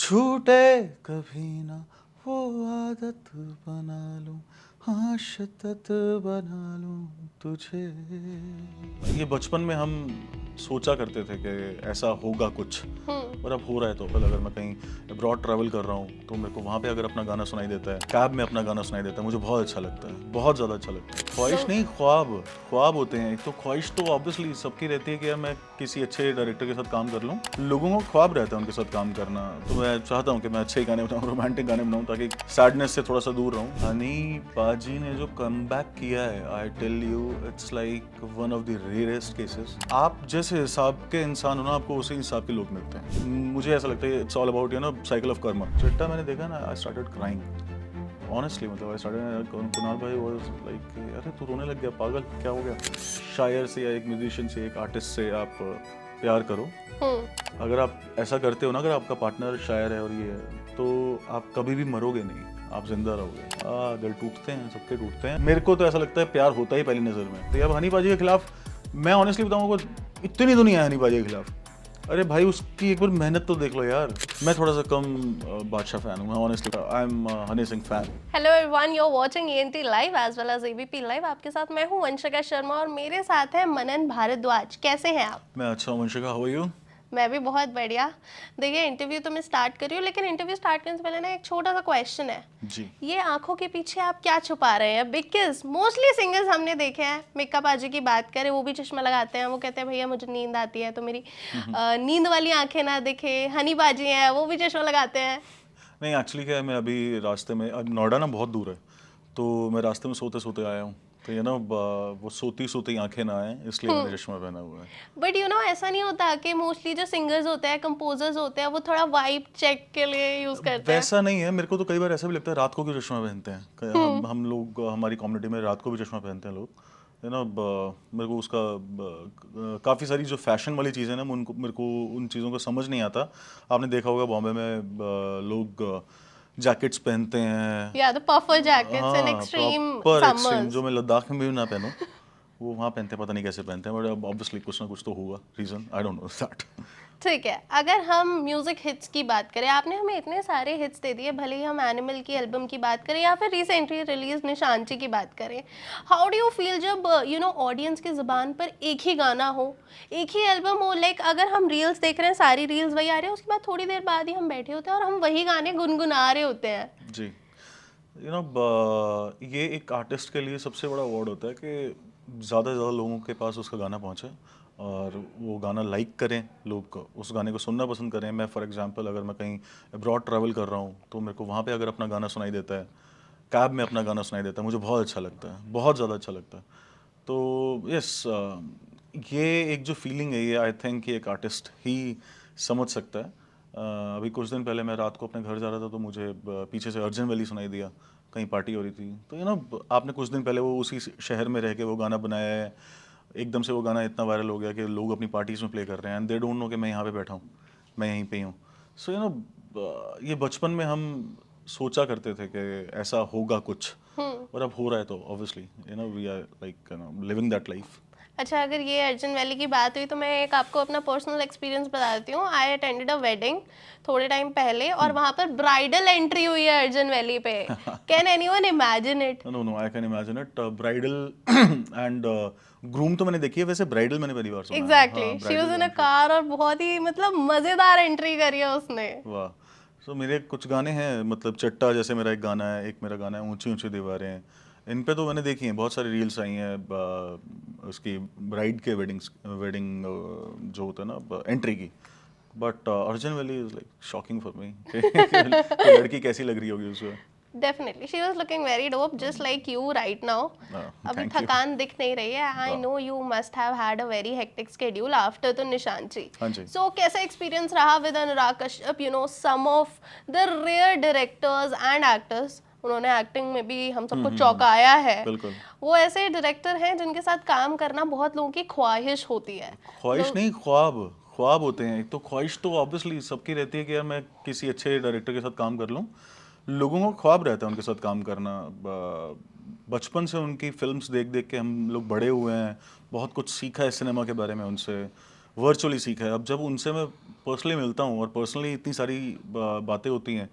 छूटे कभी ना वो आदत बना लूं, हाँ शिद्दत बना लूं तुझे। ये बचपन में हम सोचा करते थे कि ऐसा होगा कुछ, और अब हो रहा है। तो कल अगर मैं कहीं अब्रॉड ट्रैवल कर रहा हूँ तो मेरे को वहाँ पे अगर अपना गाना सुनाई देता है, कैब में अपना गाना सुनाई देता है, मुझे बहुत अच्छा लगता है, बहुत ज़्यादा अच्छा लगता है। ख्वाहिश नहीं, ख्वाब ख्वाब होते हैं। एक तो ख्वाहिश तो ऑब्वियसली सबकी रहती है कि यार मैं किसी अच्छे डायरेक्टर के साथ काम कर लूँ। लोगों को ख्वाब रहता है उनके साथ काम करना, तो मैं चाहता हूँ कि मैं अच्छे गाने बनाऊँ, रोमांटिक गाने बनाऊँ, ताकि सैडनेस से थोड़ा सा दूर रहूँ। हनी पाजी ने जो कमबैक किया है, I tell you it's like one of the rarest cases. आप जैसे हिसाब के इंसान हो ना, आपको उसी हिसाब के लोग मिलते हैं। मुझे ऐसा लगता है it's all about you know cycle of Karma. चिट्टा मैंने देखा ना, आई स्टार्टेड क्राइंग ऑनेस्टली। मतलब आई स्टार्टेड, कुणाल भाई वाज लाइक अरे तू रोने लग गया पागल, क्या हो गया। शायर से या एक म्यूजिशियन से, एक आर्टिस्ट से आप प्यार करो। अगर आप ऐसा करते हो ना, अगर आपका पार्टनर शायर है और ये है, तो आप कभी भी मरोगे नहीं, आप जिंदा रहोगे। दिल टूटते हैं, सबके टूटते हैं। मेरे को तो ऐसा लगता है प्यार होता ही पहली नज़र में। तो अब हनी पाजी के खिलाफ मैं ऑनेस्टली बताऊँ, इतनी दुनिया है हनी पाजी के खिलाफ। अरे भाई उसकी एक बार मेहनत तो देख लो यार। मैं थोड़ा सा कम बादशाह फैन हूँ, मैं honestly I am Honey Singh fan. Hello everyone, you are watching ANT live as well as ABP live. आपके साथ मैं हूं वंशिका शर्मा और मेरे साथ है मनन भारद्वाज। कैसे हैं आप? मैं अच्छा हूँ वंशिका, हाउ आर यू? मैं भी बहुत बढ़िया। देखिए, इंटरव्यू तो मैं स्टार्ट कर रही हूँ, लेकिन इंटरव्यू स्टार्ट करने से पहले ना एक छोटा सा क्वेश्चन है। जी। ये आंखों के पीछे आप क्या छुपा रहे हैं? बिकॉज मोस्टली सिंगर्स हमने देखे हैं, मेकअप बाजी की बात करें, वो भी चश्मा लगाते हैं। वो कहते हैं भैया मुझे नींद आती है तो मेरी नींद वाली आंखें ना दिखे। हनी बाजी हैं, वो भी चश्मा लगाते हैं। नहीं एक्चुअली क्या है, मैं अभी रास्ते में, अब नोएडा ना बहुत दूर है, तो मैं रास्ते में सोते सोते आया हूँ। तो ये ना वो सोती सोती आंखें ना आए, इसलिए मैंने चश्मा पहना हुआ है। बट यू नो ऐसा नहीं होता कि मोस्टली जो सिंगर्स होते हैं, कंपोजर्स होते हैं, वो थोड़ा वाइब चेक के लिए यूज करते हैं। वैसा नहीं है, मेरे को तो कई बार ऐसा भी लगता है रात को क्यों चश्मा पहनते हैं। हम लोग, हमारी कम्युनिटी में रात को भी चश्मा पहनते हैं लोग, है ना। मेरे को उसका काफ़ी सारी जो फैशन वाली चीज़ें ना, मेरे को उन चीज़ों का समझ नहीं आता। आपने देखा होगा बॉम्बे में लोग जैकेट्स पहनते हैं। या द पफर जैकेट्स इन हाँ, एक्सट्रीम प्रॉपर एक्सट्रीम, जो समर्स। मैं लद्दाख में भी ना पहनूं, वो वहाँ पहनते हैं। पता नहीं कैसे पहनते हैं, बट ऑब्वियसली कुछ ना कुछ तो होगा reason, I don't know that. ठीक है, अगर हम म्यूजिक हिट्स की बात करें, आपने हमें इतने सारे हिट्स दे दिए, भले ही हम एनिमल की एल्बम की बात करें या फिर रिसेंटली रिलीज निशांची की बात करें। हाउ डू यू फील जब यू नो ऑडियंस की जुबान पर एक ही गाना हो, एक ही एल्बम हो? लाइक अगर हम रील्स देख रहे हैं, सारी रील्स वही आ रही है, उसके बाद थोड़ी देर बाद ही हम बैठे होते हैं और हम वही गाने गुनगुना रहे होते हैं। जी, यू नो ये एक आर्टिस्ट के लिए सबसे बड़ा अवार्ड होता है कि ज़्यादा से ज़्यादा लोगों के पास उसका गाना पहुंचे, और वो गाना लाइक करें, लोग उस गाने को सुनना पसंद करें। मैं फॉर एग्जांपल अगर मैं कहीं अब्रॉड ट्रैवल कर रहा हूँ, तो मेरे को वहाँ पे अगर अपना गाना सुनाई देता है, कैब में अपना गाना सुनाई देता है, मुझे बहुत अच्छा लगता है, बहुत ज़्यादा अच्छा लगता है। तो यस, ये एक जो फीलिंग है, ये आई थिंक एक आर्टिस्ट ही समझ सकता है। अभी कुछ दिन पहले मैं रात को अपने घर जा रहा था, तो मुझे पीछे से अर्जन वैली सुनाई दिया, कहीं पार्टी हो रही थी। तो यू नो आपने कुछ दिन पहले वो उसी शहर में रह के वो गाना बनाया है, एकदम से वो गाना इतना वायरल हो गया कि लोग अपनी पार्टीज में प्ले कर रहे हैं, एंड दे डोंट नो कि मैं यहाँ पे बैठा हूँ, मैं यहीं पे ही हूँ। सो यू नो ये बचपन में हम सोचा करते थे कि ऐसा होगा कुछ, और अब हो रहा है। तो obviously you know we are like living that life. अच्छा, अगर ये अर्जुन वैली की बात हुई तो मैं एक आपको अपना पर्सनल एक्सपीरियंस बता देती हूँ। आई अटेंडेड अ वेडिंग थोड़े टाइम पहले, और वहाँ पर ब्राइडल एंट्री हुई है अर्जुन वैली पे। Can anyone imagine it? No no, I can imagine it. Bridal and groom तो मैंने देखी है, वैसे ब्राइडल मैंने पहली बार सुना है। हाँ, exactly, she was bridal in a entry, car और बहुत ही मतलब मजेदार एंट्री करी है उसने। वाह। सो मेरे कुछ गाने हैं, मतलब चट्टा जैसे मेरा एक गाना है, एक मेरा गाना है ऊंची ऊंची दीवारें। इन पे तो मैंने देखी हैं, बहुत सारी रील्स आई हैं उसकी ब्राइड के वेडिंग जो होता है ना एंट्री की। But Arjun Vailly is like shocking for me कि लड़की कैसी लग रही होगी उसमें। Definitely she was looking very dope, just like you right now. अभी थैंक यू। थकान दिख नहीं रही है। आई वाह, no you must have had a very hectic schedule after the Nishanchi. हाँ जी। सो कैसा एक्सपीरियंस रहा with Anurag Kashyap? You know some of the rare directors and actors, उन्होंने एक्टिंग में भी हम सबको चौंकाया है। बिल्कुल। वो ऐसे डायरेक्टर हैं जिनके साथ काम करना बहुत लोगों की ख्वाहिश होती है। ख्वाहिश लोग नहीं, ख्वाब ख्वाब होते हैं। एक तो ख्वाहिश तो ऑब्वियसली सबकी रहती है कि यार मैं किसी अच्छे डायरेक्टर के साथ काम कर लूँ। लोगों को ख्वाब रहता है उनके साथ काम करना। बचपन से उनकी फिल्म्स देख देख के हम लोग बड़े हुए हैं, बहुत कुछ सीखा है सिनेमा के बारे में उनसे। वर्चुअली सीखा है। अब जब उनसे मैं पर्सनली मिलता हूँ और पर्सनली इतनी सारी बातें होती हैं,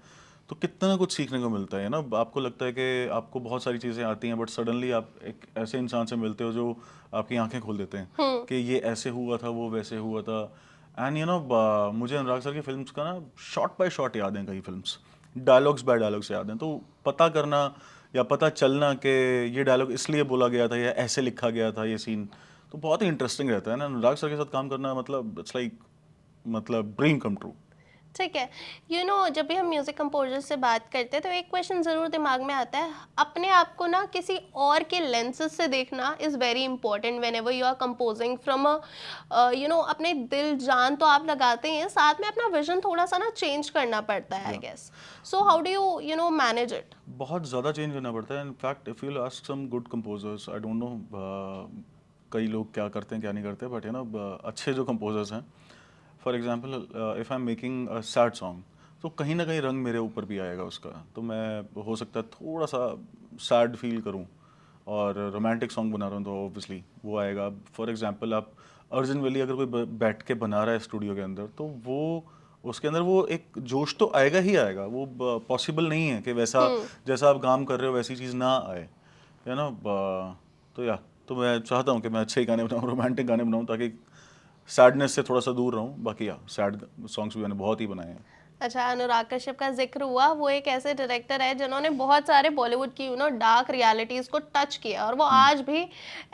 तो कितना कुछ सीखने को मिलता है ना। आपको लगता है कि आपको बहुत सारी चीज़ें आती हैं, बट सडनली आप एक ऐसे इंसान से मिलते हो जो आपकी आंखें खोल देते हैं कि ये ऐसे हुआ था, वो वैसे हुआ था। एंड मुझे अनुराग सर की फिल्म्स का ना शॉट बाय शॉट याद हैं, कई फिल्म्स डायलॉग्स बाय डायलॉग्स याद हैं। तो पता करना या पता चलना कि ये डायलॉग इसलिए बोला गया था या ऐसे लिखा गया था ये सीन, तो बहुत ही इंटरेस्टिंग रहता है ना। अनुराग सर के साथ काम करना मतलब इट्स लाइक मतलब ड्रीम कम ट्रू। ठीक है। जब भी हम म्यूजिक कंपोजर से बात करते हैं तो एक क्वेश्चन जरूर दिमाग में आता है, अपने आप को ना किसी और के लेंसेज से देखना is very important whenever you are composing from अपने दिल जान तो आप लगाते हैं, साथ में अपना विजन थोड़ा सा ना चेंज करना पड़ता है I guess. So how do you manage it? बहुत ज़्यादा चेंज करना पड़ता है। In fact if you ask some good composers, I don't know कई लोग क्या करते हैं क्या नहीं करते, बट अच्छे जो कंपोजर्स हैं, for example if I am making a sad song, तो कहीं ना कहीं रंग मेरे ऊपर भी आएगा उसका। तो मैं हो सकता है थोड़ा सा सैड फील करूं, और रोमांटिक सॉन्ग बना रहा हूँ तो ऑब्वियसली वो आएगा। फॉर एग्जांपल आप अर्जुन वेली अगर कोई बैठ के बना रहा है स्टूडियो के अंदर, तो वो उसके अंदर वो एक जोश तो आएगा ही आएगा। वो पॉसिबल नहीं है कि वैसा जैसा आप काम कर रहे हो वैसी चीज़ ना आए, है ना। तो या तो मैं चाहता हूँ कि मैं अच्छे गाने बनाऊँ, रोमांटिक गाने बनाऊँ, ताकि सैडनेस से थोड़ा सा दूर रहूँ। बाकी या सैड सॉन्ग्स भी मैंने बहुत ही बनाए हैं। अच्छा, अनुराग कश्यप का जिक्र हुआ, वो एक ऐसे डायरेक्टर है जिन्होंने बहुत सारे बॉलीवुड की डार्क रियलिटीज को टच किया, और वो आज भी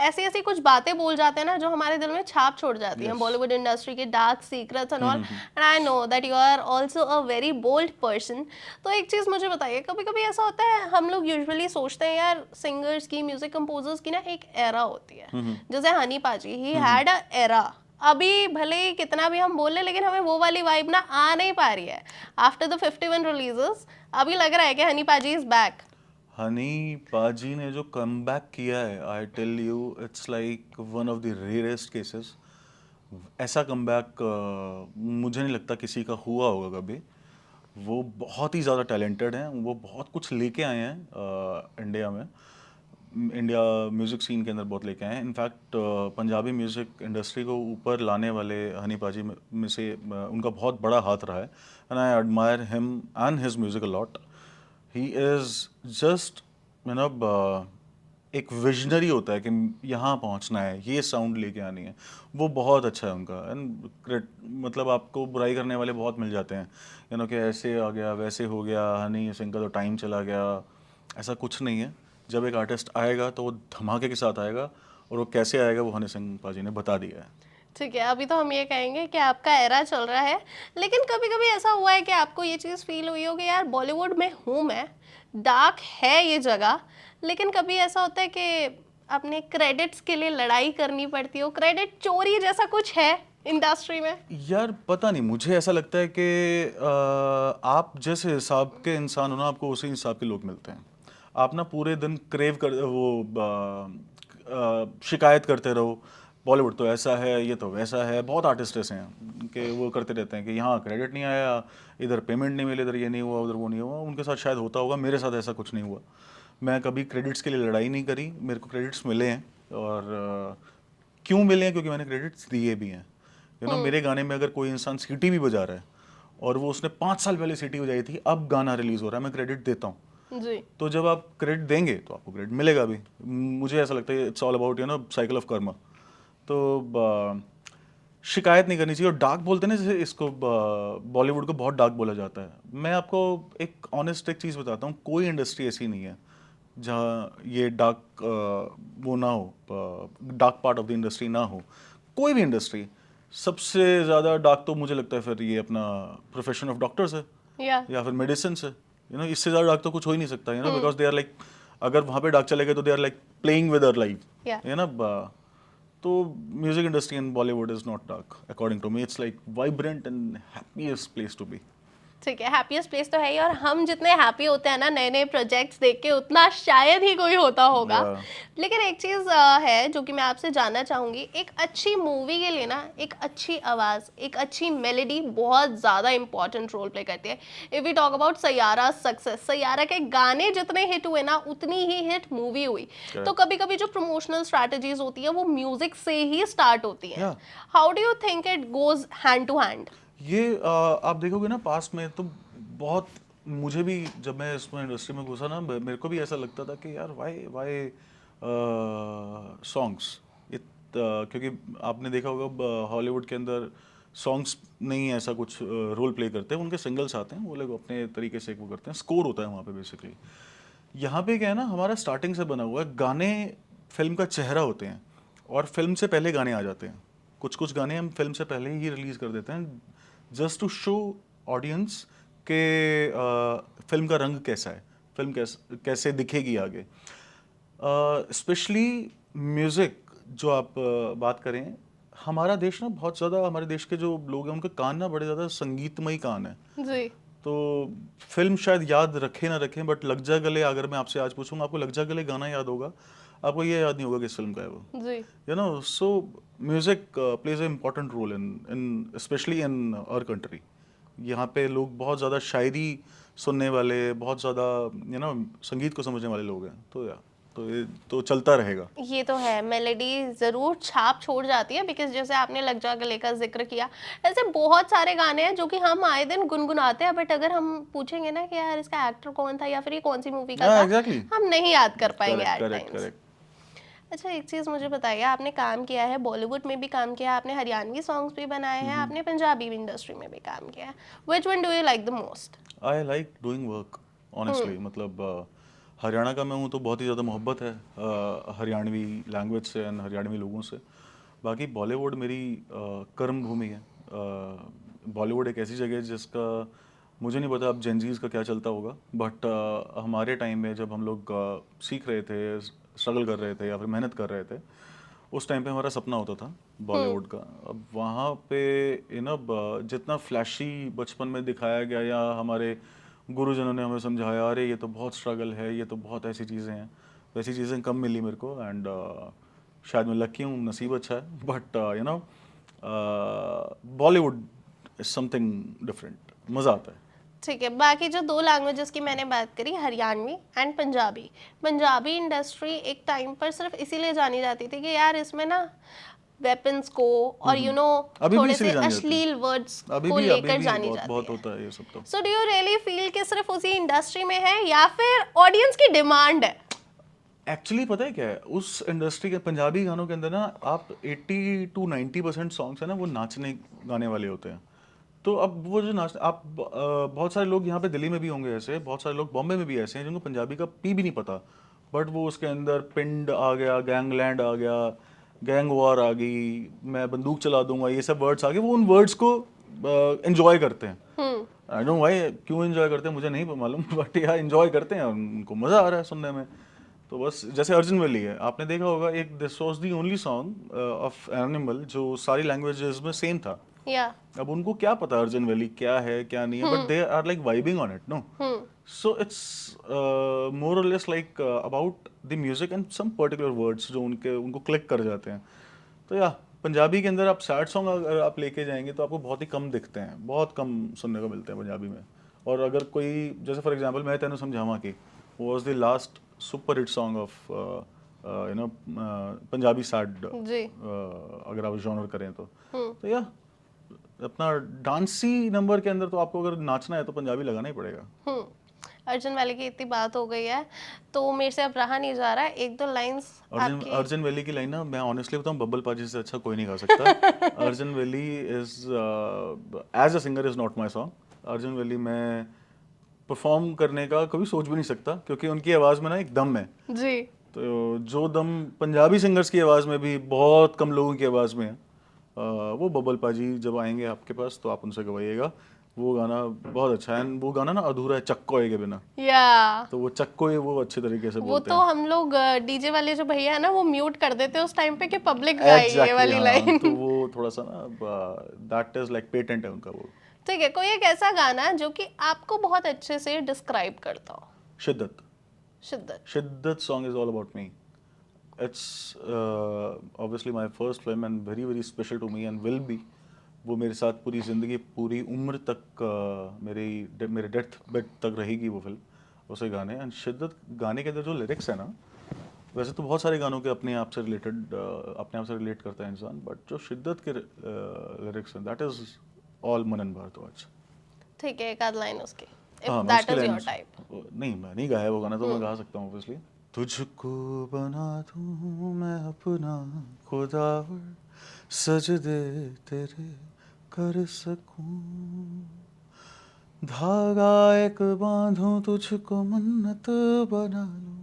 ऐसी ऐसी कुछ बातें बोल जाते हैं ना जो हमारे दिल में छाप छोड़ जाती हैं, Yes. बॉलीवुड इंडस्ट्री के dark secrets and all. And I know that you are also a very bold person. तो एक चीज़ मुझे बताइए, कभी कभी ऐसा होता है हम लोग यूजुअली सोचते हैं यार सिंगर्स की, म्यूजिक कंपोजर्स की ना एक एरा होती है, जैसे हनी पाजी, ही हैड अ एरा। अभी भले ही कितना भी हम बोल लें, लेकिन हमें वो वाली वाइब ना आ नहीं पा रही है आफ्टर द 51 रिलीजेस। अभी लग रहा है कि हनी पाजी इज बैक। हनी पाजी ने जो कमबैक किया है, I tell you it's like one of the rarest cases. ऐसा कमबैक मुझे नहीं लगता किसी का हुआ होगा कभी। वो बहुत ही ज़्यादा टैलेंटेड हैं, वो बहुत कुछ लेके आए हैं इंडिया में, इंडिया म्यूज़िक सीन के अंदर बहुत लेके आए हैं। इनफैक्ट पंजाबी म्यूज़िक इंडस्ट्री को ऊपर लाने वाले हनी पाजी में से उनका बहुत बड़ा हाथ रहा है। And I admire him and his music a lot. He is just एक विजनरी होता है कि यहाँ पहुँचना है, ये साउंड लेके आनी है। वो बहुत अच्छा है उनका। एंड मतलब आपको बुराई करने वाले बहुत मिल जाते हैं, कि ऐसे आ गया वैसे हो गया, हनी सिंह का तो टाइम चला गया। ऐसा कुछ नहीं है। जब एक आर्टिस्ट आएगा तो वो धमाके के साथ आएगा, और वो कैसे आएगा वो हनी सिंह पाजी ने बता दिया है। ठीक है, अभी तो हम ये कहेंगे कि आपका एरा चल रहा है, लेकिन कभी कभी ऐसा हुआ है कि आपको ये चीज़ फील हुई हो कि यार बॉलीवुड में हूँ मैं, डार्क है ये जगह, लेकिन कभी ऐसा होता है कि अपने क्रेडिट्स के लिए लड़ाई करनी पड़ती हो, क्रेडिट चोरी जैसा कुछ है इंडस्ट्री में? यार पता नहीं, मुझे ऐसा लगता है कि आप जैसे हिसाब के इंसान हो ना, आपको उसी हिसाब के लोग मिलते हैं। आप ना पूरे दिन क्रेव कर वो शिकायत करते रहो, बॉलीवुड तो ऐसा है, ये तो वैसा है। बहुत आर्टिस्ट ऐसे हैं कि वो करते रहते हैं कि यहाँ क्रेडिट नहीं आया, इधर पेमेंट नहीं मिली, इधर ये नहीं हुआ, उधर वो नहीं हुआ। उनके साथ शायद होता होगा, मेरे साथ ऐसा कुछ नहीं हुआ। मैं कभी क्रेडिट्स के लिए लड़ाई नहीं करी, मेरे को क्रेडिट्स मिले हैं। और क्यों मिले हैं? क्योंकि मैंने क्रेडिट्स दिए भी हैं। मेरे गाने में अगर कोई इंसान सीटी भी बजा रहा है और वो उसने 5 साल पहले सीटी बजाई थी, अब गाना रिलीज हो रहा है, मैं क्रेडिट देता हूँ। जी। तो जब आप क्रेडिट देंगे तो आपको क्रेडिट मिलेगा भी। मुझे ऐसा लगता है it's all about cycle of Karma. तो शिकायत नहीं करनी चाहिए। और डार्क बोलते हैं ना, जैसे इसको बॉलीवुड को बहुत डार्क बोला जाता है। मैं आपको एक ऑनेस्ट एक चीज़ बताता हूँ, कोई इंडस्ट्री ऐसी नहीं है जहाँ ये डार्क वो ना हो, dark part of the industry ना हो। कोई भी इंडस्ट्री। सबसे ज़्यादा डार्क तो मुझे लगता है फिर ये अपना प्रोफेशन ऑफ डॉक्टर्स है, या फिर मेडिसिन है। इससे ज़्यादा डार्क तो कुछ हो ही नहीं सकता, बिकॉज दे आर लाइक, अगर वहाँ पे डार्क चले गए तो they are like playing with our life, या है ना। तो music industry in Bollywood is not dark according to me. It's like vibrant and happiest place to be. ठीक है, हैप्पीएस्ट प्लेस तो है ही, और हम जितने हैप्पी होते हैं ना नए नए प्रोजेक्ट्स देख के, उतना शायद ही कोई होता होगा। Yeah. लेकिन एक चीज़ है जो कि मैं आपसे जानना चाहूँगी, एक अच्छी मूवी के लिए ना एक अच्छी आवाज़, एक अच्छी मेलोडी बहुत ज़्यादा इंपॉर्टेंट रोल प्ले करती है। If we talk about Saiyaara success, Saiyaara के गाने जितने हिट हुए ना उतनी ही हिट मूवी हुई। तो कभी कभी जो प्रमोशनल स्ट्रैटेजीज होती है वो म्यूजिक से ही स्टार्ट होती है। Yeah. How do you think it goes hand to hand? ये आप देखोगे ना पास्ट में तो बहुत, मुझे भी जब मैं इसमें इंडस्ट्री में घुसा ना मेरे को भी ऐसा लगता था कि यार वाई वाई सॉन्ग्स, क्योंकि आपने देखा होगा हॉलीवुड के अंदर सॉन्ग्स नहीं ऐसा कुछ रोल प्ले करते हैं, उनके सिंगल्स आते हैं, वो लोग अपने तरीके से वो करते हैं, स्कोर होता है वहाँ पे बेसिकली। यहाँ पे क्या है ना, हमारा स्टार्टिंग से बना हुआ है, गाने फिल्म का चेहरा होते हैं और फिल्म से पहले गाने आ जाते हैं। कुछ कुछ गाने हम फिल्म से पहले ही रिलीज कर देते हैं जस्ट टू शो ऑडियंस के फिल्म का रंग कैसा है, फिल्म कैसे दिखेगी आगे। स्पेशली म्यूज़िक जो आप बात करें, हमारा देश ना बहुत ज़्यादा, हमारे देश के जो लोग हैं उनके कान ना बड़े ज़्यादा संगीतमयी कान है। जी। तो फिल्म शायद याद रखे ना रखें, बट लग जा गले अगर मैं आपसे आज पूछूंगा आपको लग जा गले गाना याद होगा, आपको ये याद नहीं होगा किस फिल्म का है वो। जी। You know, so music plays a important role in specially in our country. यहाँ पे लोग बहुत ज़्यादा शायरी सुनने वाले, बहुत ज़्यादा संगीत को समझने वाले लोग हैं। तो ये तो चलता रहेगा। ये तो है, मेलोडी ज़रूर छाप छोड़ जाती है, बिकॉज जैसे आपने लग जा गले का जिक्र किया, ऐसे बहुत सारे गाने हैं जो कि हम आए दिन गुनगुनाते हैं, बट अगर हम पूछेंगे ना कि यार इसका एक्टर कौन था या फिर ये कौन सी मूवी का था, एग्जैक्टली, हम नहीं याद कर पाएंगे एट करेक्ट टाइम्स। करेक्ट। अच्छा, एक चीज़ मुझे बताइए, आपने काम किया है बॉलीवुड में भी काम किया है, आपने हरियाणवी सॉन्ग्स भी बनाए हैं, आपने पंजाबी इंडस्ट्री में भी काम किया है, which one do you like the most? I like doing work honestly. मतलब हरियाणा का मैं हूँ तो बहुत ही ज़्यादा मोहब्बत है हरियाणवी लैंग्वेज से एंड हरियाणवी लोगों से। बाकी बॉलीवुड मेरी कर्म भूमि है। बॉलीवुड एक ऐसी जगह है जिसका मुझे नहीं पता अब जेनजीज का क्या चलता होगा, बट हमारे टाइम में जब हम लोग सीख रहे थे, स्ट्रगल कर रहे थे या फिर मेहनत कर रहे थे, उस टाइम पे हमारा सपना होता था बॉलीवुड का। अब वहाँ पे जितना फ्लैशी बचपन में दिखाया गया या हमारे गुरुजनों ने हमें समझाया, अरे ये तो बहुत स्ट्रगल है, ये तो बहुत ऐसी चीज़ें हैं, वैसी चीज़ें कम मिली मेरे को। एंड शायद मैं लकी हूँ, नसीब अच्छा है, but Bollywood is something different, मज़ा आता है। ठीक है, बाकी जो दो लैंग्वेजेस की मैंने बात करी, हरियाणवी एंड पंजाबी, पंजाबी इंडस्ट्री एक टाइम पर सिर्फ इसीलिए जानी जाती थी कि यार इसमें ना वेपन्स को और थोड़े से अश्लील वर्ड्स को लेकर जानी जाती बहुत है। होता है ये सब तो। So do you really feel कि सिर्फ उसी इंडस्ट्री में है या फिर ऑडियंस की डिमांड है? एक्चुअली पता है क्या है, उस इंडस्ट्री के पंजाबी गानों के अंदर ना आप 80 to 90% सॉन्ग्स है ना वो नाचने गाने वाले होते हैं। तो अब वो जो नाच आप बहुत सारे लोग यहाँ पे दिल्ली में भी होंगे ऐसे, बहुत सारे लोग बॉम्बे में भी ऐसे हैं जिनको पंजाबी का पी भी नहीं पता, बट वो उसके अंदर पिंड आ गया, गैंगलैंड आ गया, गैंग वॉर आ गई, मैं बंदूक चला दूंगा, ये सब वर्ड्स आ गए, वो उन वर्ड्स को एंजॉय करते हैं। आई डोंट व्हाई, क्यों एंजॉय करते हैं मुझे नहीं मालूम, बट यार एंजॉय करते हैं, उनको मज़ा आ रहा है सुनने में। तो बस जैसे अर्जुन वैली है, आपने देखा होगा, एक this was the only song of animal जो सारी लैंग्वेजेस में सेम था। अब उनको क्या पता अर्जुन वैली क्या है क्या नहीं है, but they are like vibing on it, no? So it's more और less like about the music and some particular words जो उनको क्लिक कर जाते हैं। तो या पंजाबी के अंदर आप सैड सॉन्ग अगर आप लेके जाएंगे तो आपको बहुत ही कम दिखते हैं, बहुत कम सुनने को मिलते हैं पंजाबी में। और अगर कोई जैसे फॉर एग्जांपल मैं तेनू समझावा कि was the last super hit song of Punjabi sad, अगर आप जॉनर करें तो या अपना डांसी नंबर के अंदर तो आपको अगर नाचना है तो पंजाबी लगाना ही पड़ेगा। अर्जुन वैली की इतनी बात हो गई है तो मेरे से अब रहा नहीं जा रहा है, एक दो लाइंस आपकी। अर्जुन वैली की लाइन ना मैं ऑनेस्टली बताऊं, बब्बल पाजी से अच्छा कोई नहीं गा सकता। Arjan Vailly is as a singer is not my song. Arjan Vailly मैं परफॉर्म करने का कभी सोच भी नहीं सकता, क्योंकि उनकी आवाज़ में ना एक दम है जी। तो जो दम पंजाबी सिंगर्स की आवाज़ में भी बहुत कम लोगों की आवाज़ में है, वो बब्बल पाजी जब आएंगे आपके पास तो आप उनसे गवाइएगा। वो गाना बहुत अच्छा है, वो गाना ना अधूरा है चक्कोए के बिना, तो वो चक्कोए वो अच्छे तरीके से बोलते हैं। वो तो हम लोग डीजे वाले जो भैया है ना वो म्यूट कर देते हैं उस टाइम पे कि पब्लिक गाए ये वाली लाइन। तो वो थोड़ा सा ना दैट इज लाइक पेटेंट है उनका वो। ठीक है, कोई एक ऐसा गाना जो कि आपको बहुत अच्छे से डिस्क्राइब करता हो? शिद्दत शिद्दत। शिद्दत song is all about me. It's obviously my first film and very very special to me and will be. वो मेरे साथ पूरी ज़िंदगी पूरी उम्र तक मेरे डेथ बेड तक रहेगी वो फिल्म, उसे गाने। एंड शिद्दत गाने के अंदर जो लिरिक्स है ना, वैसे तो बहुत सारे गानों के अपने आप से रिलेट करता है इंसान, बट जो शिद्दत के लिरिक्स हैं दैट इज़ ऑल मनन भारद्वाज। ठीक है, एक आध लाइन उसकी, हाँ इफ मैं दैट उसकी इज योर लाइन टाइप। नहीं, मैं नहीं गाया वो गाना, तो मैं गा सकता हूँ ऑब्वियसली। तुझको बना दूँ मैं अपना खुदावर, सजदे तेरे कर सकूं, धागा एक बांधूं तुझको मन्नत बना लूं,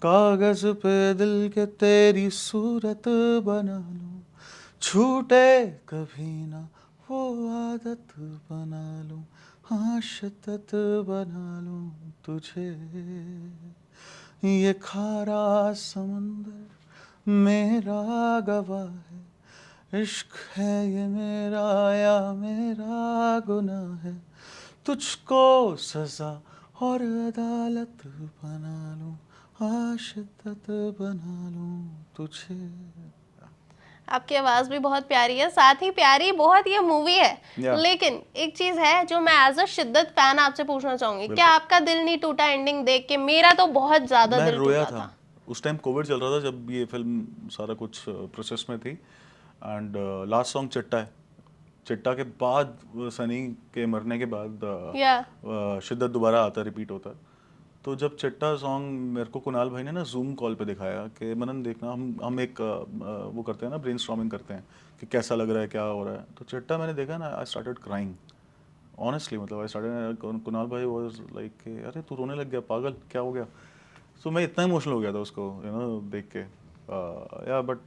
कागज पे दिल के तेरी सूरत बना लूं, छूटे कभी ना वो आदत बना लूं, हाँ शिद्दत बना लूं तुझे, ये खारा समंदर मेरा गवाह है, इश्क है ये मेरा या मेरा गुनाह है, तुझको सजा और अदालत बना लूं, हाँ शिद्दत बना लूं तुझे। आपकी आवाज भी बहुत प्यारी है, साथ ही प्यारी बहुत ये मूवी है। Yeah. लेकिन एक चीज है जो मैं एज अ शिद्दत फैन आपसे पूछना चाहूंगी, क्या आपका दिल नहीं टूटा एंडिंग देख के? मेरा तो बहुत ज्यादा मैं दिल रोया टूटा था। उस टाइम कोविड चल रहा था जब ये फिल्म सारा कुछ प्रोसेस में थी। एंड लास्ट सॉन्ग चिट्टा है, चिट्टा के बाद सनी के मरने के बाद या शिद्दत दोबारा आता रिपीट होता है। तो जब चिट्टा सॉन्ग मेरे को कुणाल भाई ने ना जूम कॉल पे दिखाया कि मनन देखना, हम एक वो करते हैं ना, ब्रेनस्टॉर्मिंग करते हैं कि कैसा लग रहा है, क्या हो रहा है। तो चिट्टा मैंने देखा ना, आई स्टार्टेड क्राइंग ऑनेस्टली, मतलब आई स्टार्टेड, कुणाल भाई वाज लाइक अरे तू रोने लग गया पागल, क्या हो गया। सो मैं इतना इमोशनल हो गया था उसको देख के। या बट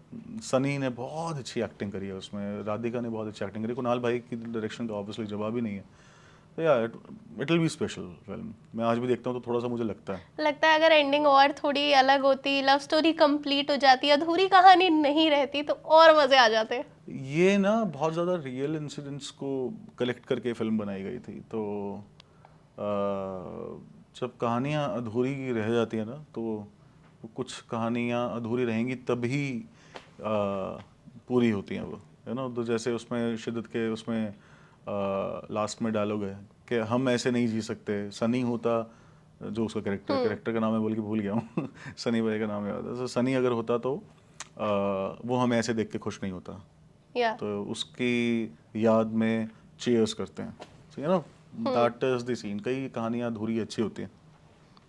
सनी ने बहुत अच्छी एक्टिंग करी है उसमें, राधिका ने बहुत अच्छी एक्टिंग करी, कुणाल भाई की डायरेक्शन का ऑब्वियसली जवाब ही नहीं है। तो या it will be special film. मैं आज भी देखता हूँ तो थोड़ा सा मुझे लगता है अगर एंडिंग और थोड़ी अलग होती, लव स्टोरी कंप्लीट हो जाती, अधूरी कहानी नहीं रहती, तो और मजे आ जाते। ये ना बहुत ज़्यादा रियल इंसिडेंट्स को कलेक्ट करके फिल्म बनाई गई थी। तो जब कहानियाँ अधूरी रह जाती है ना, तो कुछ कहानियाँ अधूरी रहेंगी तभी पूरी होती हैं वो, है ना। तो जैसे उसमें शिद्दत के उसमें लास्ट में डायलॉग है कि हम ऐसे नहीं जी सकते, सनी होता, जो उसका कैरेक्टर का नाम है बोल के भूल गया हूँ सनी भाई का नाम याद है। तो सनी अगर होता तो वो हमें ऐसे देख के खुश नहीं होता, या तो उसकी याद में चीयर्स करते हैं, you know, that is the scene. कई कहानियाँ अधूरी अच्छी होती हैं।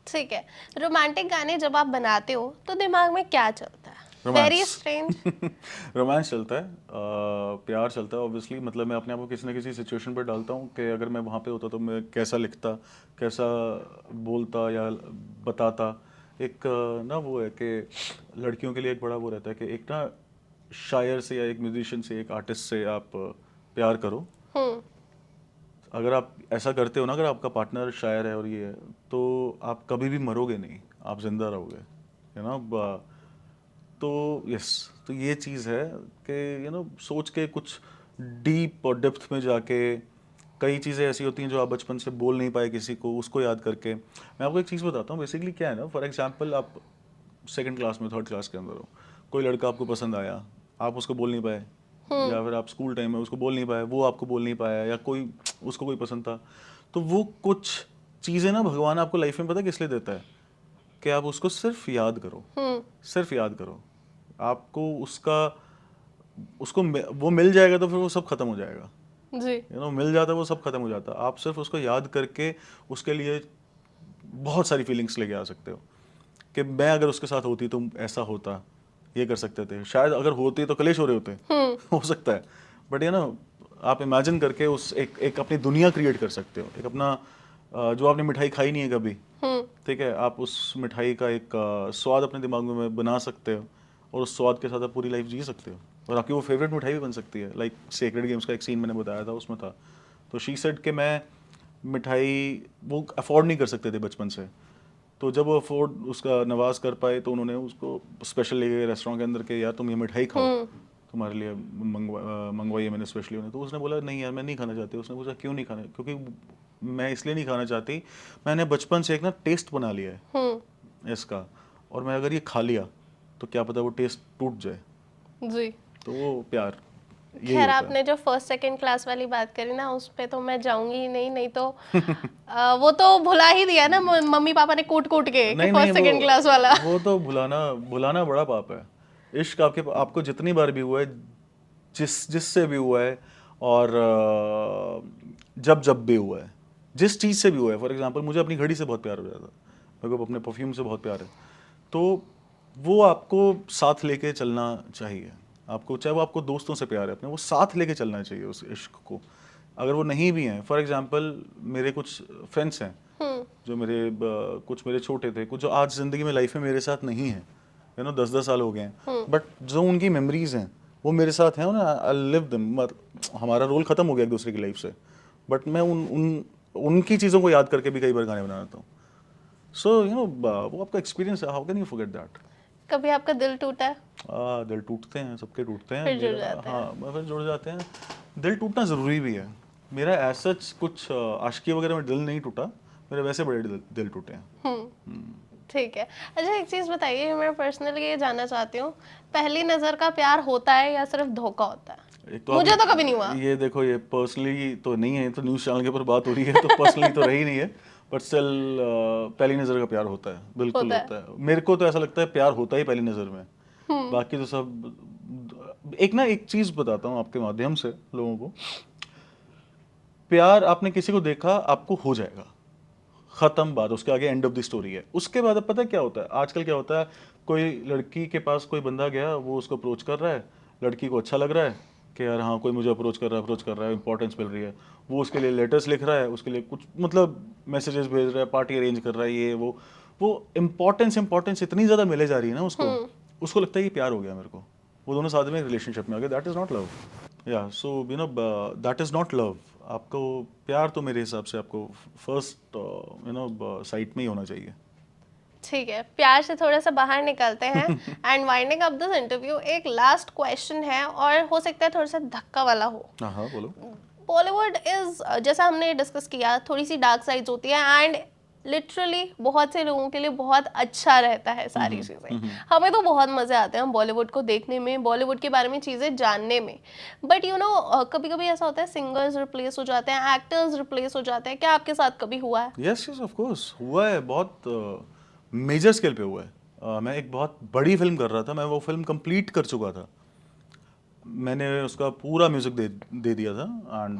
ठीक है, रोमांटिक गाने जब आप बनाते हो तो दिमाग में क्या चलता है? Very strange. रोमांस चलता है, प्यार चलता है ऑब्वियसली। मतलब मैं अपने आप को किसी न किसी सिचुएशन पर डालता हूँ कि अगर मैं वहाँ पे होता तो मैं कैसा लिखता, कैसा बोलता या बताता। एक ना वो है कि लड़कियों के लिए एक बड़ा वो रहता है कि एक ना शायर से या एक म्यूजिशियन से, एक आर्टिस्ट से आप प्यार करो। अगर आप ऐसा करते हो ना, अगर आपका पार्टनर शायर है और ये है, तो आप कभी भी मरोगे नहीं, आप जिंदा रहोगे, यू नो। तो यस, तो ये चीज़ है कि यू नो सोच के कुछ डीप और डेप्थ में जाके, कई चीज़ें ऐसी होती हैं जो आप बचपन से बोल नहीं पाए किसी को, उसको याद करके। मैं आपको एक चीज़ बताता हूँ, बेसिकली क्या है ना, फॉर एग्जांपल आप सेकंड क्लास में, थर्ड क्लास के अंदर हो, कोई लड़का आपको पसंद आया, आप उसको बोल नहीं पाए, या फिर आप स्कूल टाइम में उसको बोल नहीं पाए, वो आपको बोल नहीं पाया, या कोई उसको कोई पसंद था। तो वो कुछ चीज़ें ना भगवान आपको लाइफ में पता किस लिए देता है, कि आप उसको सिर्फ याद करो, सिर्फ याद करो। आपको वो मिल जाएगा तो फिर वो सब खत्म हो जाएगा, जी। You no. मिल जाता है वो सब खत्म हो जाता। आप सिर्फ उसको याद करके उसके लिए बहुत सारी फीलिंग्स लेके आ सकते हो कि मैं अगर उसके साथ होती तो ऐसा होता, ये कर सकते थे, शायद अगर होती तो कलेश हो रहे होते हो सकता है। बट ये ना, आप इमेजिन करके उस एक अपनी दुनिया क्रिएट कर सकते हो, एक अपना जो आपने मिठाई खाई नहीं है कभी, ठीक है, आप उस मिठाई का एक स्वाद अपने दिमाग में बना सकते हो, और उस स्वाद के साथ आप पूरी लाइफ जी सकते हो, और आपकी वो फेवरेट मिठाई भी बन सकती है। लाइक सेक्रेड गेम्स का एक सीन मैंने बताया था, उसमें था, तो शी सेड कि मैं मिठाई वो अफोर्ड नहीं कर सकते थे बचपन से, तो जब वो अफोर्ड उसका नवाज कर पाए तो उन्होंने उसको स्पेशल ले गए रेस्टोरेंट के अंदर के, यार तुम ये मिठाई खाओ। तुम्हारे लिए मंगवाई है मैंने स्पेशली उन्हें। तो उसने बोला नहीं यार मैं नहीं खाना चाहती। उसने पूछा क्यों नहीं खाना? क्योंकि मैं इसलिए नहीं खाना चाहती, मैंने बचपन से एक ना टेस्ट बना लिया है इसका, और मैं अगर ये खा लिया तो क्या पता वो टेस्ट टूट जाए। जी। तो वो प्यार यही खैर होता आपने जो फर्स्ट सेकंड क्लास वाली बात करी ना, उस पे तो मैं जाऊंगी ही नहीं, नहीं तो वो तो भुला ही दिया ना मम्मी पापा ने कूट कूट के, नहीं नहीं, फर्स्ट सेकंड क्लास वाला। वो तो भुलाना बड़ा पाप है। इश्क आपको जितनी बार भी हुआ है, जिससे भी हुआ है, और जब जब भी हुआ है, जिस चीज़ से भी हुआ है। फॉर एग्जांपल मुझे अपनी घड़ी से बहुत प्यार हो जाता, मेरे को अपने परफ्यूम से बहुत प्यार है। तो वो आपको साथ लेके चलना चाहिए। आपको चाहे वो आपको दोस्तों से प्यार है अपने, वो साथ लेके चलना चाहिए उस इश्क को। अगर वो नहीं भी हैं, फॉर एग्जांपल मेरे कुछ फ्रेंड्स हैं जो कुछ मेरे छोटे थे, कुछ जो आज ज़िंदगी में लाइफ में मेरे साथ नहीं हैं, 10-10 साल हो गए हैं, बट जो उनकी मेमोरीज हैं वो मेरे साथ हैं, आई लिव देम। हमारा रोल ख़त्म हो गया एक दूसरे की लाइफ से, बट मैं उनकी चीज़ों को याद करके भी कई बार गाने बनाता हूँ। सो वो आपका एक्सपीरियंस है, how can you forget that. कभी आपका दिल टूटा है? दिल टूटते हैं, सबके टूटते हैं। फिर जुड़ जाते हैं। हाँ, फिर जुड़ जाते हैं। दिल टूटना ज़रूरी भी है। मेरा ऐसा कुछ आशिकी वगैरह में दिल नहीं टूटा, मेरे वैसे बड़े दिल टूटे हैं। ठीक है। अच्छा एक चीज बताइए, मैं पर्सनली ये जानना चाहती हूँ, पहली नजर का प्यार होता है या सिर्फ धोखा होता है? एक तो मुझे तो कभी नहीं हुआ। ये देखो, ये पर्सनली तो नहीं है, तो न्यूज़ चैनल के ऊपर बात हो रही है, तो पर्सनली तो रही नहीं है, बट स्टिल पहली नज़र का प्यार होता है, बिल्कुल होता है। मेरे को तो ऐसा लगता है प्यार होता ही पहली नज़र में। बाकी तो सब एक चीज़ बताता हूँ आपके माध्यम से लोगों को। प्यार आपने किसी को देखा, आपको हो जाएगा, खत्म बात, उसके आगे एंड ऑफ द स्टोरी है। उसके बाद अब पता है क्या होता है, आजकल क्या होता है, कोई लड़की के पास कोई बंदा गया, वो उसको अप्रोच कर रहा है, लड़की को अच्छा लग रहा है कि यार हाँ कोई मुझे अप्रोच कर रहा है, इंपॉर्टेंस मिल रही है, वो उसके लिए लेटर्स लिख रहा है, उसके लिए कुछ मतलब मैसेजेस भेज रहा है, पार्टी अरेंज कर रहा है, ये वो इंपॉर्टेंस इतनी ज़्यादा मिले जा रही है ना उसको लगता है कि प्यार हो गया मेरे को, वो दोनों साथ में रिलेशनशिप में आ गए। That is not love. Yeah so that is not love. आपको प्यार तो मेरे हिसाब से आपको फर्स्ट साइट में ही होना चाहिए। ठीक है, प्यार से थोड़ा सा बाहर निकलते हैं and winding up this interview, एक लास्ट क्वेश्चन है और हो सकता है थोड़ा सा धक्का वाला हो। हाँ बोलो। बॉलीवुड इज, जैसा हमने डिस्कस किया, थोड़ी सी डार्क साइड्स होती है एंड लिटरली बहुत से लोगों के लिए बहुत अच्छा रहता है सारी चीज़ें। हमें तो बहुत मज़े आते हैं बॉलीवुड को देखने में, बॉलीवुड के बारे में चीज़ें जानने में, बट यू नो कभी कभी ऐसा होता है सिंगर्स रिप्लेस हो जाते हैं, एक्टर्स रिप्लेस हो जाते हैं। क्या आपके साथ कभी हुआ है? यस ऑफ कोर्स हुआ है, बहुत मेजर स्केल पे हुआ है। मैं एक बहुत बड़ी फिल्म कर रहा था, मैं वो फिल्म कंप्लीट कर चुका था, मैंने उसका पूरा म्यूज़िक दे दिया था, एंड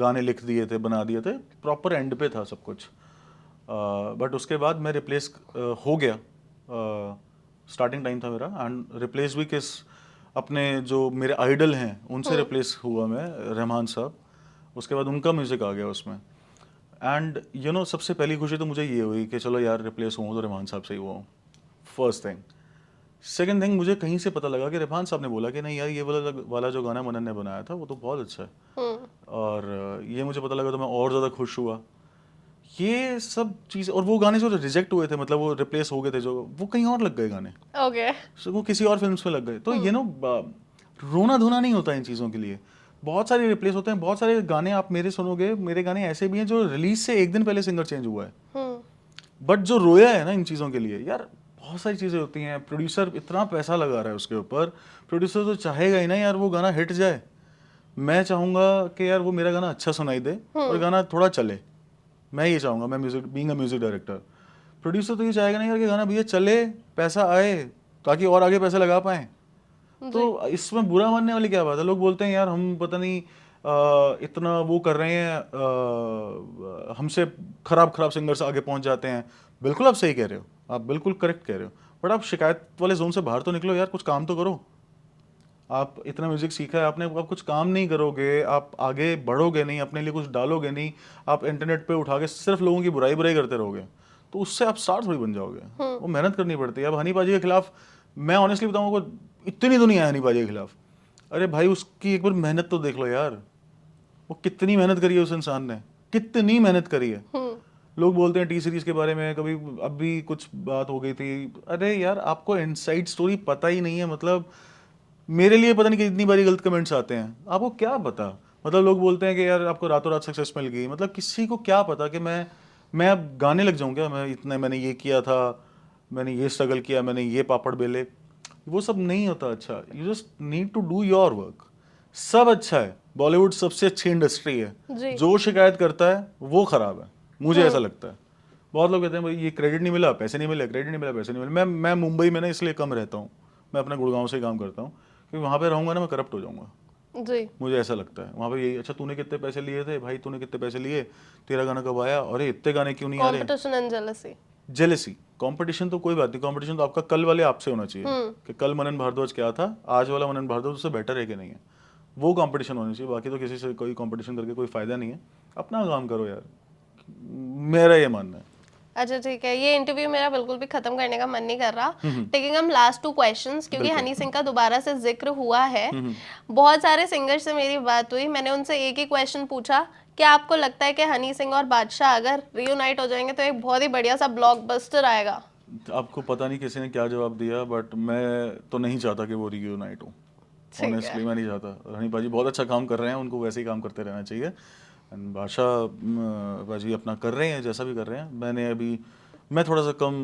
गाने लिख दिए थे, बना दिए थे, प्रॉपर एंड पे था सब कुछ, बट उसके बाद मैं रिप्लेस हो गया। स्टार्टिंग टाइम था मेरा, एंड रिप्लेस भी अपने जो मेरे आइडल हैं उनसे रिप्लेस हुआ मैं, रहमान साहब। उसके बाद उनका म्यूज़िक आ गया उसमें, एंड सबसे पहली खुशी तो मुझे ये हुई कि चलो यार रिप्लेस हुआ तो रहमान साहब से ही हुआ हूँ, फर्स्ट थिंग। सेकेंड थिंग, मुझे कहीं से पता लगा कि रहमान साहब ने बोला कि नहीं यार ये वाला जो गाना मनन ने बनाया था वो तो बहुत अच्छा है, और ये मुझे पता लगा तो मैं और ज़्यादा खुश हुआ। ये सब चीज़, और वो गाने जो रिजेक्ट हुए थे, मतलब वो रिप्लेस हो गए थे जो, वो कहीं और लग गए गाने, ओके सो वो किसी और फिल्म्स में लग गए। तो रोना धोना नहीं होता इन चीज़ों के लिए, बहुत सारे रिप्लेस होते हैं। बहुत सारे गाने आप मेरे सुनोगे, मेरे गाने ऐसे भी हैं जो रिलीज से एक दिन पहले सिंगर चेंज हुआ है, बट जो रोया है ना इन चीज़ों के लिए, यार बहुत सारी चीज़ें होती हैं। प्रोड्यूसर इतना पैसा लगा रहा है उसके ऊपर, प्रोड्यूसर तो चाहेगा ही ना यार वो गाना हिट जाए। मैं चाहूँगा कि यार वो मेरा गाना अच्छा सुनाई दे और गाना थोड़ा चले, मैं ये चाहूँगा, मैं being a music director. Producer तो ये चाहेगा ना यार कि गाना भैया चले, पैसा आए, ताकि और आगे पैसे लगा पाएँ। तो इसमें बुरा मानने वाली क्या बात है? लोग बोलते हैं यार हम पता नहीं इतना वो कर रहे हैं, हमसे खराब सिंगर्स आगे पहुंच जाते हैं। बिल्कुल आप सही कह रहे हो, आप बिल्कुल करेक्ट कह रहे हो, बट आप शिकायत वाले जोन से बाहर तो निकलो यार, कुछ काम तो करो। आप इतना म्यूजिक सीखा है आपने, आप कुछ काम नहीं करोगे, आप आगे बढ़ोगे नहीं, अपने लिए कुछ डालोगे नहीं, आप इंटरनेट पे उठा के सिर्फ लोगों की बुराई करते रहोगे, तो उससे आप स्टार थोड़ी बन जाओगे। वो मेहनत करनी पड़ती है। अब हनी पाजी के खिलाफ मैं ऑनेस्टली बताऊँ, इतनी दुनिया है हनी पाजी के खिलाफ, अरे भाई उसकी एक बार मेहनत तो देख लो यार, वो कितनी मेहनत करी है उस इंसान ने, कितनी मेहनत करी है। लोग बोलते हैं टी सीरीज के बारे में, कभी अभी कुछ बात हो गई थी, अरे यार आपको इनसाइड स्टोरी पता ही नहीं है, मतलब मेरे लिए पता नहीं कितनी बारी गलत कमेंट्स आते हैं, आपको क्या पता। मतलब लोग बोलते हैं कि यार आपको रातों रात सक्सेस मिल गई, मतलब किसी को क्या पता कि मैं अब गाने लग जाऊं क्या, मैंने ये किया था, मैंने ये स्ट्रगल किया, मैंने ये पापड़ बेले, वो सब नहीं होता। अच्छा, you just need to do your work. सब अच्छा है, बॉलीवुड सबसे अच्छी इंडस्ट्री है, जी। जो शिकायत करता है वो खराब है, मुझे ऐसा लगता है। बहुत लोग कहते हैं भाई ये क्रेडिट नहीं मिला, पैसे नहीं मिले, क्रेडिट नहीं मिला, पैसे नहीं मिले। मैं मुंबई में ना इसलिए कम रहता हूँ, मैं अपने गुड़गांव से ही काम करता हूँ, क्योंकि वहाँ पे रहूंगा ना मैं करप्ट हो जाऊंगा, जी। मुझे ऐसा लगता है। वहाँ पे यही, अच्छा तूने कितने पैसे लिए थे भाई, तूने कितने पैसे लिए, तेरा गाना कब आया, अरे इतने गाने क्यों नहीं आ रहे। Competition and jealousy. Jealousy, competition तो कोई बात नहीं, कंपटीशन तो आपका कल वाले आपसे होना चाहिए कि कल मनन भारद्वाज क्या था, आज वाला मनन भारद्वाज उससे बेटर है कि नहीं है, वो कंपटीशन होनी चाहिए। बाकी तो किसी से कोई कंपटीशन करके कोई फायदा नहीं है, अपना काम करो यार, मेरा ये मानना है। अच्छा ठीक है, ये इंटरव्यू मेरा बिल्कुल भी खत्म करने का मन नहीं कर रहा। टेकिंग हम लास्ट 2 क्वेश्चंस, क्योंकि हनी सिंह का दोबारा से जिक्र हुआ है। बहुत सारे सिंगर्स से मेरी बात हुई, मैंने उनसे एक ही क्वेश्चन पूछा, क्या आपको लगता है कि हनी सिंह और बादशाह अगर रियूनाइट हो जाएंगे तो एक बहुत ही बढ़िया सा ब्लॉकबस्टर आएगा? आपको पता नहीं किसी ने क्या जवाब दिया, बट मैं तो नहीं चाहता कि वो रियूनाइट हो। ठीक है। ऑनेस्टली मैं नहीं चाहता। हनी पाजी बहुत अच्छा काम कर रहे हैं, उनको वैसे ही काम करते रहना चाहिए। एंड बादशाह पाजी अपना कर रहे हैं, जैसा भी कर रहे हैं। मैं थोड़ा सा कम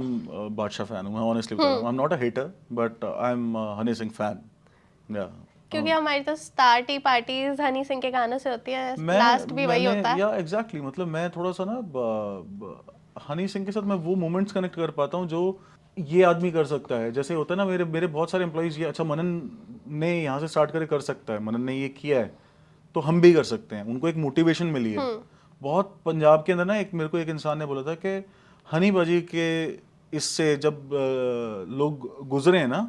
बादशाह फैन हूँ, मैं ऑनेस्टली बता रहा हूँ। I am not a hater, but I am Honey Singh fan. या क्योंकि हमारी तो स्टार्टी पार्टीज हनी सिंह के गानों से होती है, मैं लास्ट भी वही मैंने होता है। या एग्जैक्टली मतलब मैं थोड़ा सा ना हनी सिंह के साथ मैं वो मोमेंट्स कनेक्ट कर पाता हूँ जो ये आदमी कर सकता है। जैसे होता है ना, मेरे मेरे बहुत सारे एम्प्लॉइज ये, अच्छा मनन ने यहाँ से स्टार्ट करके कर सकता है, मनन ने ये किया है तो हम भी कर सकते हैं, उनको एक मोटिवेशन मिली है। बहुत पंजाब के अंदर ना एक मेरे को एक इंसान ने बोला था कि हनी बाजी के इससे जब लोग गुजरे हैं ना,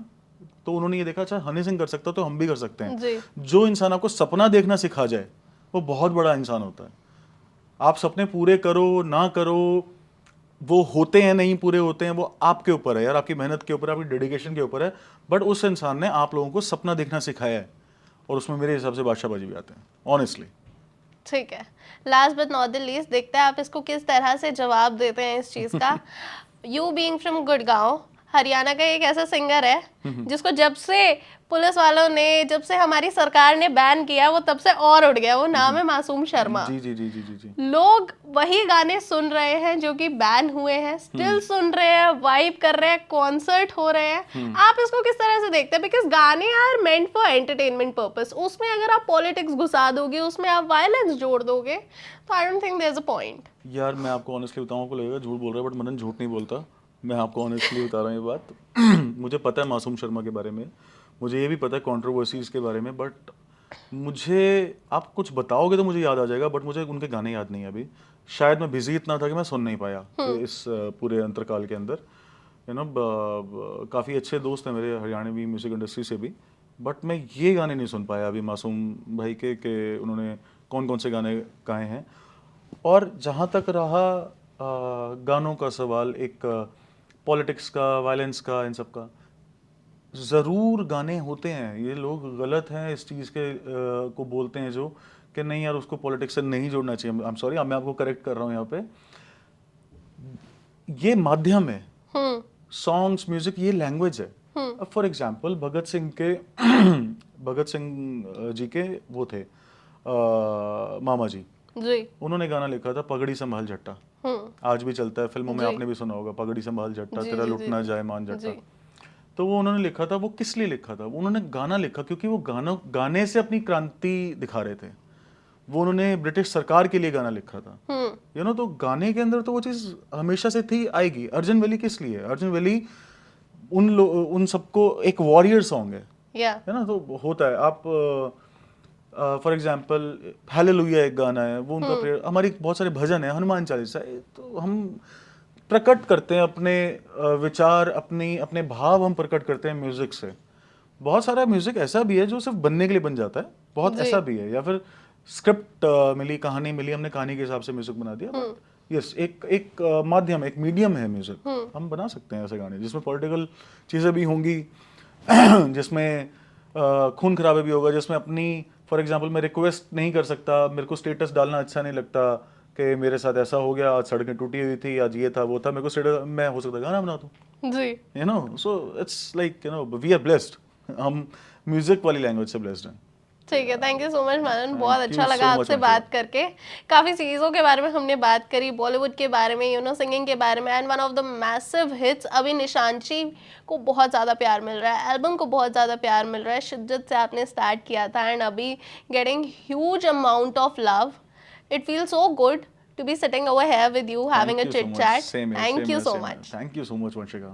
तो उन्होंने ये देखा अच्छा हनी सिंह कर सकता तो हम भी कर सकते हैं। जी। जो इंसान आपको सपना देखना सिखा जाए वो बहुत बड़ा इंसान होता है। आप सपने पूरे करो ना करो, वो होते हैं नहीं पूरे होते हैं, वो आपके ऊपर है यार, आपकी मेहनत के ऊपर, आपकी डेडिकेशन के ऊपर है। बट उस इंसान ने आप लोगों को सपना देखना सिखाया है, और उसमें मेरे हिसाब से बादशाह बाजी भी आते हैं ऑनेस्टली। ठीक है, last but not the least, देखते हैं आप इसको किस तरह से जवाब देते हैं इस चीज का। You being from Gurgaon, Haryana का एक ऐसा सिंगर है जिसको जब से पुलिस वालों ने, जब से हमारी सरकार ने बैन किया, वो तब से और उड़ गया। वो नाम है मासूम शर्मा। जी जी जी जी जी जी। लोग वही गाने सुन रहे हैं जो कि बैन हुए हैं, स्टिल सुन रहे हैं, वाइब कर रहे हैं, कॉन्सर्ट हो रहे हैं। आप इसको किस तरह से देखते हैं? बिकॉज गाने are meant for entertainment purpose, उसमें अगर आप पॉलिटिक्स घुसा दोगे, उसमें आप वायलेंस जोड़ दोगे, तो I don't think there is a point. यार मैं आपको ऑनेस्टली बताऊं, आपको लगेगा झूठ बोल रहा है, बट मनन झूठ नहीं बोलता। मैं आपको ऑनेस्टली बता रहा हूँ ये बात। मुझे पता है मासूम शर्मा के बारे में, मुझे ये भी पता है कंट्रोवर्सीज के बारे में, बट मुझे आप कुछ बताओगे तो मुझे याद आ जाएगा, बट मुझे उनके गाने याद नहीं है अभी। शायद मैं बिजी इतना था कि मैं सुन नहीं पाया इस पूरे अंतरकाल के अंदर। यू नो, काफ़ी अच्छे दोस्त हैं मेरे हरियाणवी म्यूज़िक इंडस्ट्री से भी, बट मैं ये गाने नहीं सुन पाया अभी मासूम भाई के उन्होंने कौन कौन से गाने गाए हैं। और जहाँ तक रहा गानों का सवाल, एक पॉलिटिक्स का, वायलेंस का, इन सब का, ज़रूर गाने होते हैं। ये लोग गलत हैं इस चीज़ के को बोलते हैं जो कि नहीं यार उसको पॉलिटिक्स से नहीं जोड़ना चाहिए। आई एम सॉरी, मैं आपको करेक्ट कर रहा हूँ यहाँ पे। ये माध्यम है, सॉन्ग्स, म्यूजिक, ये लैंग्वेज है। अब फॉर एग्जाम्पल भगत सिंह के भगत सिंह जी के वो थे मामा जी, जी। उन्होंने गाना लिखा था पगड़ी संभाल जट्टा, आज भी चलता है फिल्मों में, जी। आपने भी सुना होगा, पगड़ी संभाल जट्टा जी, तेरा जी, लुट जी, ना जी। जाए मान जट्टा। जी। तो वो उन्होंने लिखा था, वो किस लिए लिखा था? उन्होंने गाना लिखा क्योंकि वो गाने से अपनी क्रांति दिखा रहे थे। वो उन्होंने ब्रिटिश सरकार के लिए गाना लिखा था, यू नो। तो गाने के अंदर तो वो चीज़ हमेशा से थी, आएगी। अर्जुन वैली किस लिए? अर्जुन वैली उन सबको एक वॉरियर सॉन्ग या है ना। तो होता है, आप फॉर एग्जाम्पल हालेलुया एक गाना है, वो उनका प्रेयर। हमारी बहुत सारे भजन है, हनुमान चालीसा है, तो हम प्रकट करते हैं अपने विचार, अपने भाव हम प्रकट करते हैं म्यूजिक से। बहुत सारा म्यूजिक ऐसा भी है जो सिर्फ बनने के लिए बन जाता है, बहुत जी। ऐसा भी है, या फिर स्क्रिप्ट मिली, कहानी मिली, हमने कहानी के हिसाब से म्यूजिक बना दिया। बट यस, एक माध्यम, एक मीडियम है म्यूजिक। हम बना सकते हैं ऐसे गाने जिसमें पॉलिटिकल चीज़ें भी होंगी, जिसमें खून खराबे भी होगा, जिसमें अपनी, फॉर एग्जांपल मैं रिक्वेस्ट नहीं कर सकता, मेरे को स्टेटस डालना अच्छा नहीं लगता कि मेरे साथ ऐसा हो गया, आज सड़कें टूटी हुई थी, आज ये था वो था, मेरे को स्टेटस, मैं हो सकता गाना बना दूं, जी। You know. So it's like, you know, we are blessed. हम म्यूजिक वाली लैंग्वेज से ब्लेस्ड हैं। ठीक है, थैंक यू सो मच मानन, बहुत you अच्छा so लगा much, आपसे Vanshika. बात करके। काफ़ी चीज़ों के बारे में हमने बात करी, बॉलीवुड के बारे में, सिंगिंग के बारे में, and one of the massive hits, अभी निशांची को बहुत ज़्यादा प्यार मिल रहा है, एल्बम को बहुत ज़्यादा प्यार मिल रहा है, शिद्दत से आपने स्टार्ट किया था एंड अभी getting huge amount of love. It feel so good to be sitting over here with you, having a chit chat. Thank you so much. Thank you so much, Vanshika.